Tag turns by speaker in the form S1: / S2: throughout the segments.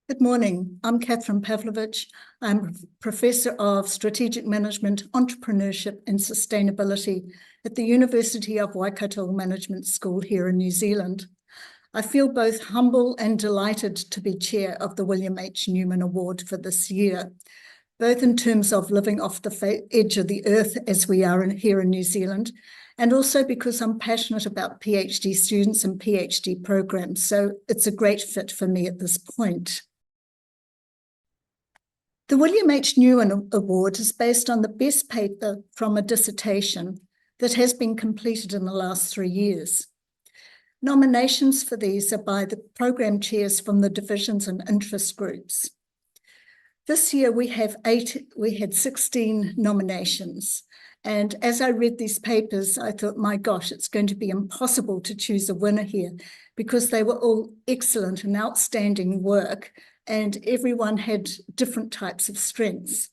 S1: Good morning. I'm Catherine Pavlovich. I'm Professor of Strategic Management, Entrepreneurship and Sustainability at the University of Waikato Management School here in New Zealand. I feel both humble and delighted to be chair of the William H. Newman Award for this year, both in terms of living off the edge of the earth as we are here in New Zealand, and also because I'm passionate about PhD students and PhD programs, so it's a great fit for me at this point. The William H. Newman Award is based on the best paper from a dissertation that has been completed in the last 3 years. Nominations for these are by the program chairs from the divisions and interest groups. This year we had 16 nominations. And as I read these papers, I thought, my gosh, it's going to be impossible to choose a winner here because they were all excellent and outstanding work, and everyone had different types of strengths.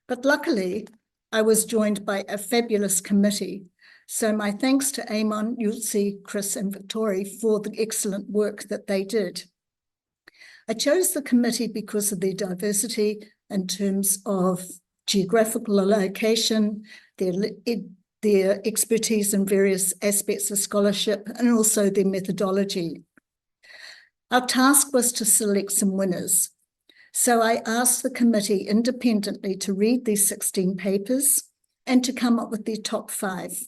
S1: But luckily, I was joined by a fabulous committee. So my thanks to Eamon, Yulsi, Chris, and Victoria for the excellent work that they did. I chose the committee because of their diversity in terms of geographical location, their expertise in various aspects of scholarship, and also their methodology. Our task was to select some winners. So I asked the committee independently to read these 16 papers and to come up with their top 5.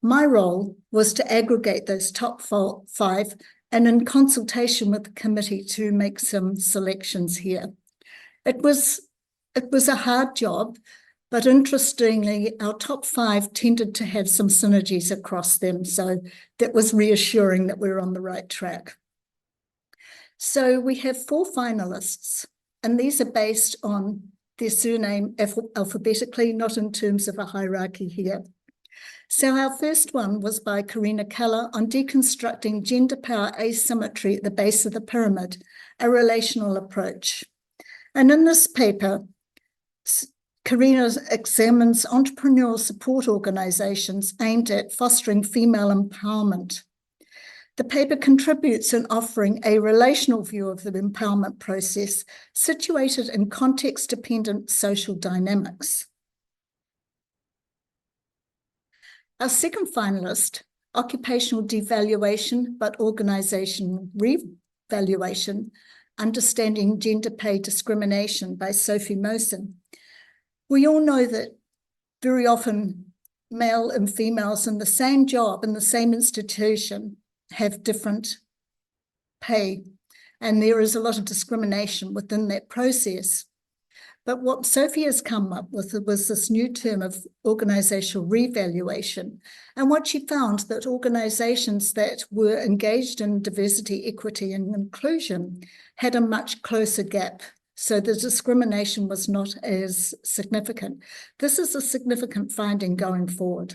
S1: My role was to aggregate those top 5 and in consultation with the committee to make some selections here. It was a hard job, but interestingly, our top 5 tended to have some synergies across them. So that was reassuring that we were on the right track. So we have 4 finalists, and these are based on their surname alphabetically, not in terms of a hierarchy here. So our first one was by Karina Keller on deconstructing gender power asymmetry at the base of the pyramid, a relational approach. And in this paper, Karina examines entrepreneurial support organisations aimed at fostering female empowerment. The paper contributes in offering a relational view of the empowerment process situated in context-dependent social dynamics. Our second finalist, occupational devaluation but organisation revaluation, understanding gender pay discrimination by Sophie Mosen. We all know that very often male and females in the same job in the same institution have different pay, and there is a lot of discrimination within that process. But what Sophie has come up with was this new term of organisational revaluation. And what she found that organisations that were engaged in diversity, equity, and inclusion had a much closer gap. So the discrimination was not as significant. This is a significant finding going forward.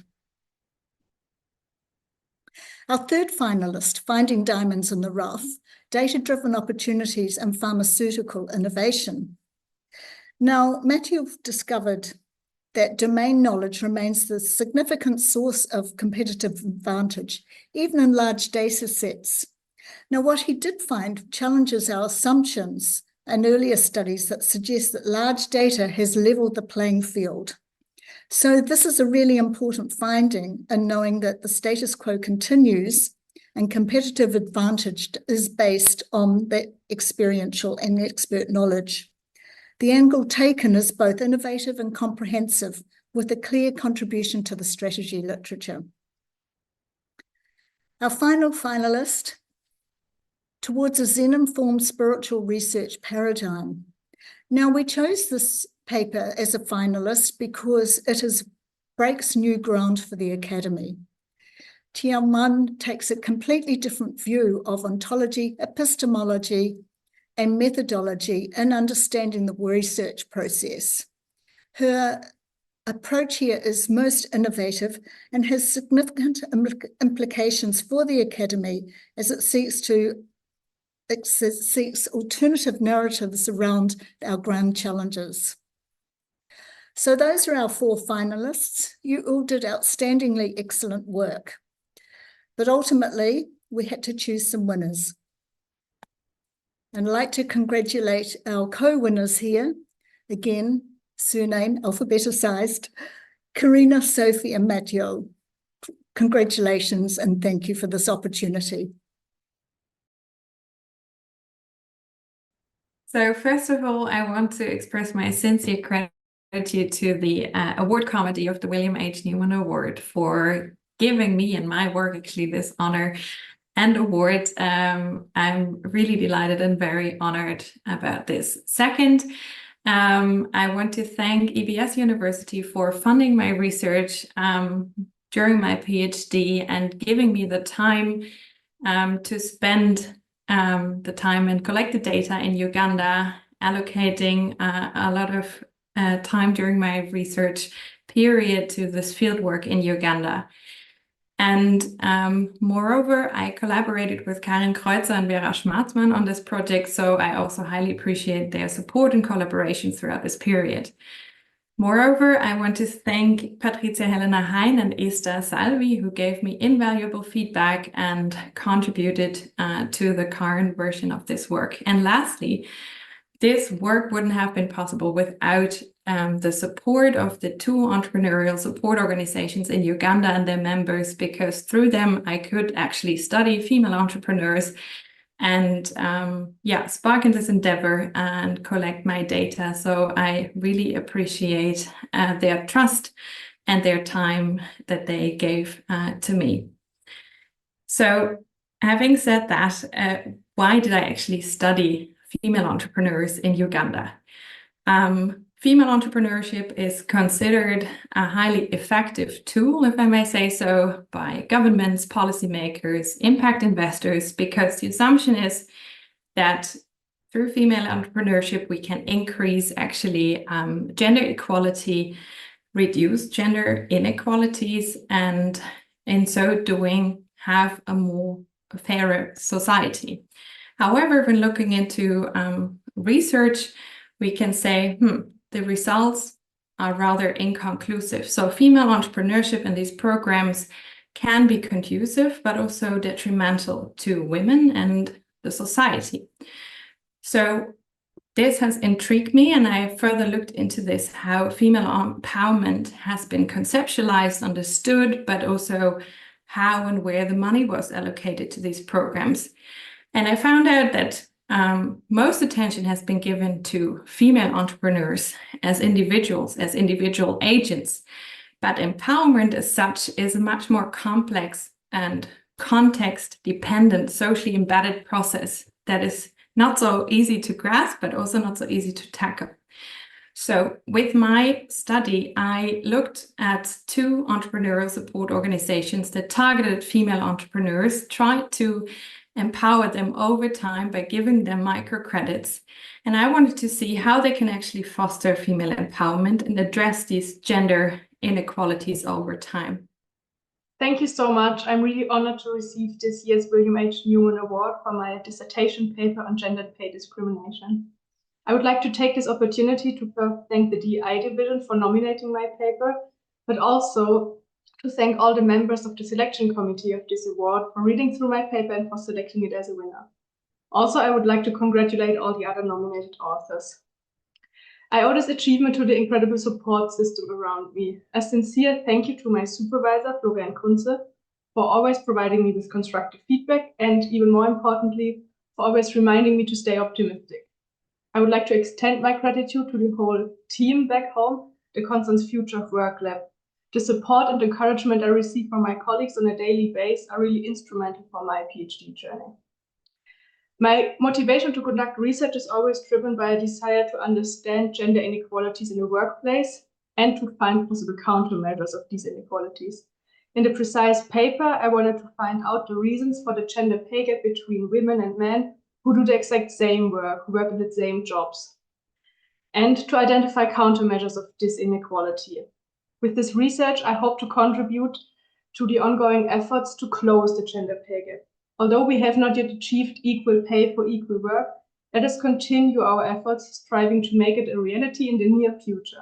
S1: Our third finalist, Finding Diamonds in the Rough, Data-Driven Opportunities and Pharmaceutical Innovation. Now, Matthew discovered that domain knowledge remains the significant source of competitive advantage, even in large data sets. Now, what he did find challenges our assumptions and earlier studies that suggest that large data has leveled the playing field. So this is a really important finding in knowing that the status quo continues and competitive advantage is based on that experiential and expert knowledge. The angle taken is both innovative and comprehensive, with a clear contribution to the strategy literature. Our final finalist, towards a Zen-informed spiritual research paradigm. Now, we chose this paper as a finalist because it breaks new ground for the Academy. Tiaman takes a completely different view of ontology, epistemology, and methodology in understanding the research process. Her approach here is most innovative and has significant implications for the Academy as it seeks alternative narratives around our grand challenges. So those are our 4 finalists. You all did outstandingly excellent work. But ultimately, we had to choose some winners. And I'd like to congratulate our co-winners here. Again, surname alphabeticized, Karina, Sophie, and Matteo. Congratulations and thank you for this opportunity.
S2: So first of all, I want to express my sincere gratitude to the award committee of the William H. Newman Award for giving me and my work actually this honor and award. I'm really delighted and very honored about this. Second, I want to thank EBS University for funding my research during my PhD and giving me the time to spend the time and collect the data in Uganda, allocating a lot of time during my research period to this fieldwork in Uganda. And moreover, I collaborated with Karin Kreuzer and Vera Schmarzmann on this project, so I also highly appreciate their support and collaboration throughout this period. Moreover, I want to thank Patricia Helena Hein and Esther Salvi, who gave me invaluable feedback and contributed to the current version of this work. And lastly, this work wouldn't have been possible without the support of the two entrepreneurial support organizations in Uganda and their members, because through them I could actually study female entrepreneurs and spark in this endeavor and collect my data. So I really appreciate their trust and their time that they gave to me. So having said that, why did I actually study female entrepreneurs in Uganda? Female entrepreneurship is considered a highly effective tool, if I may say so, by governments, policymakers, impact investors, because the assumption is that through female entrepreneurship, we can increase actually gender equality, reduce gender inequalities, and in so doing, have a more fairer society. However, when looking into research, we can say, the results are rather inconclusive. So female entrepreneurship in these programs can be conducive, but also detrimental to women and the society. So this has intrigued me, and I further looked into this, how female empowerment has been conceptualized, understood, but also how and where the money was allocated to these programs. And I found out that most attention has been given to female entrepreneurs as individuals, as individual agents. But empowerment as such is a much more complex and context-dependent, socially embedded process that is not so easy to grasp, but also not so easy to tackle. So with my study, I looked at two entrepreneurial support organizations that targeted female entrepreneurs, tried to empower them over time by giving them microcredits. And I wanted to see how they can actually foster female empowerment and address these gender inequalities over time.
S3: Thank you so much. I'm really honored to receive this year's William H. Newman Award for my dissertation paper on gender pay discrimination. I would like to take this opportunity to first thank the DEI division for nominating my paper, but also to thank all the members of the selection committee of this award for reading through my paper and for selecting it as a winner. Also, I would like to congratulate all the other nominated authors. I owe this achievement to the incredible support system around me. A sincere thank you to my supervisor, Florian Kunze, for always providing me with constructive feedback and, even more importantly, for always reminding me to stay optimistic. I would like to extend my gratitude to the whole team back home, the Constance Future of Work Lab. The support and encouragement I receive from my colleagues on a daily basis are really instrumental for my PhD journey. My motivation to conduct research is always driven by a desire to understand gender inequalities in the workplace and to find possible countermeasures of these inequalities. In the precise paper, I wanted to find out the reasons for the gender pay gap between women and men who do the exact same work, who work in the same jobs, and to identify countermeasures of this inequality. With this research, I hope to contribute to the ongoing efforts to close the gender pay gap. Although we have not yet achieved equal pay for equal work, let us continue our efforts striving to make it a reality in the near future.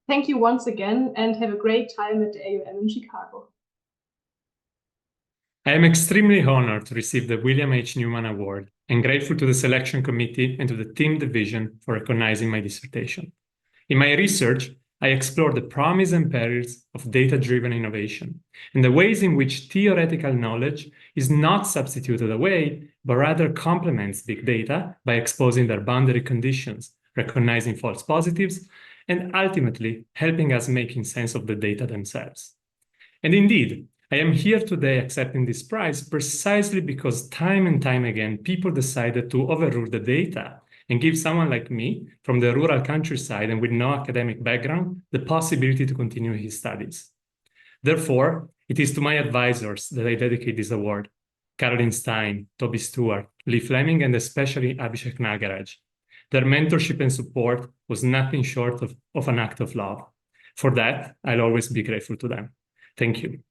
S3: Thank you once again and have a great time at the AOM in Chicago.
S4: I am extremely honored to receive the William H. Newman Award and grateful to the selection committee and to the team division for recognizing my dissertation. In my research, I explored the promise and perils of data-driven innovation and the ways in which theoretical knowledge is not substituted away, but rather complements big data by exposing their boundary conditions, recognizing false positives, and ultimately helping us making sense of the data themselves. And indeed, I am here today accepting this prize precisely because time and time again, people decided to overrule the data and give someone like me from the rural countryside and with no academic background the possibility to continue his studies. Therefore, it is to my advisors that I dedicate this award: Caroline Stein, Toby Stewart, Lee Fleming, and especially Abhishek Nagaraj. Their mentorship and support was nothing short of an act of love. For that, I'll always be grateful to them. Thank you.